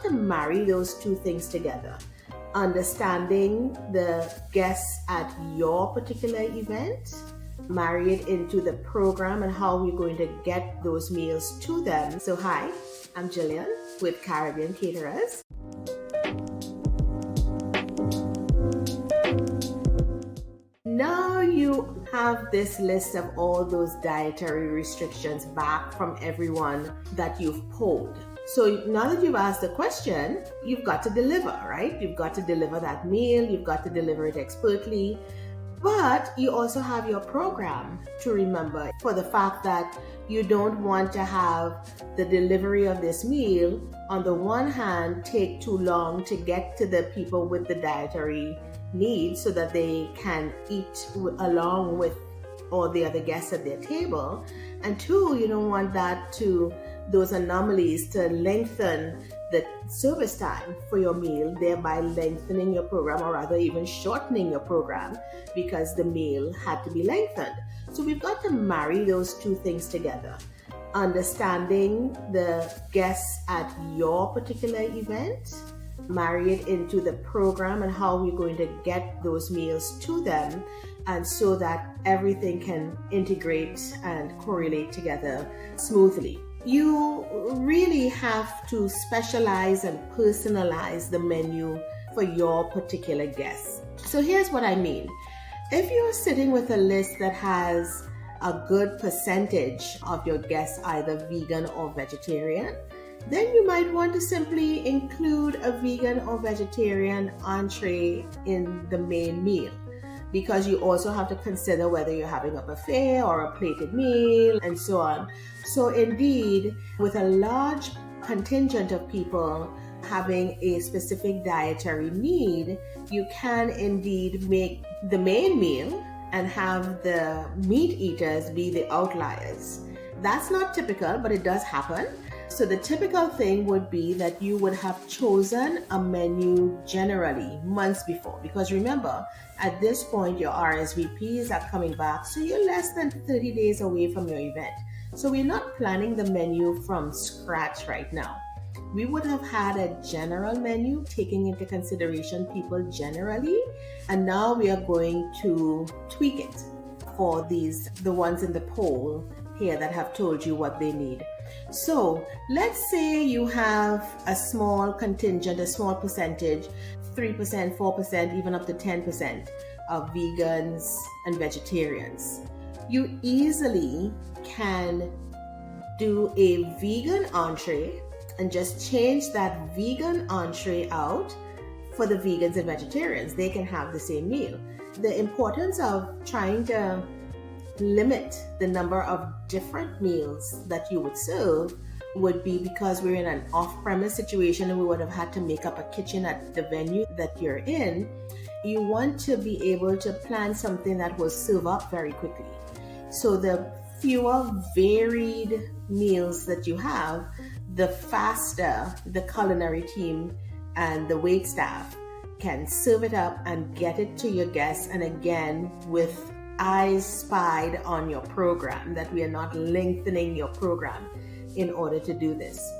to marry those two things together. Understanding the guests at your particular event, marry it into the program and how we're going to get those meals to them. So hi, I'm Jillian with Caribbean Caterers. Now you have this list of all those dietary restrictions back from everyone that you've polled. So now that you've asked the question, you've got to deliver, right? You've got to deliver that meal, you've got to deliver it expertly, but you also have your program to remember for the fact that you don't want to have the delivery of this meal, on the one hand, take too long to get to the people with the dietary needs so that they can eat along with all the other guests at their table. And two, you don't want those anomalies to lengthen the service time for your meal, thereby lengthening your program, or rather even shortening your program because the meal had to be lengthened. So we've got to marry those two things together. Understanding the guests at your particular event, marry it into the program and how we're going to get those meals to them, and so that everything can integrate and correlate together smoothly. You really have to specialize and personalize the menu for your particular guests. So here's what I mean. If you're sitting with a list that has a good percentage of your guests either vegan or vegetarian, then you might want to simply include a vegan or vegetarian entree in the main meal, because you also have to consider whether you're having a buffet or a plated meal and so on. So indeed, with a large contingent of people having a specific dietary need, you can indeed make the main meal and have the meat eaters be the outliers. That's not typical, but it does happen. So the typical thing would be that you would have chosen a menu generally months before, because remember, at this point your RSVPs are coming back, so you're less than 30 days away from your event. So we're not planning the menu from scratch right now. We would have had a general menu taking into consideration people generally, and now we are going to tweak it for the ones in the poll here that have told you what they need. So let's say you have a small contingent, a small percentage, 3%, 4%, even up to 10% of vegans and vegetarians. You easily can do a vegan entree and just change that vegan entree out for the vegans and vegetarians. They can have the same meal. The importance of trying to limit the number of different meals that you would serve would be because we're in an off-premise situation and we would have had to make up a kitchen at the venue that you're in. You want to be able to plan something that will serve up very quickly. So the fewer varied meals that you have, the faster the culinary team and the wait staff can serve it up and get it to your guests, and again with eyes spied on your program, that we are not lengthening your program in order to do this.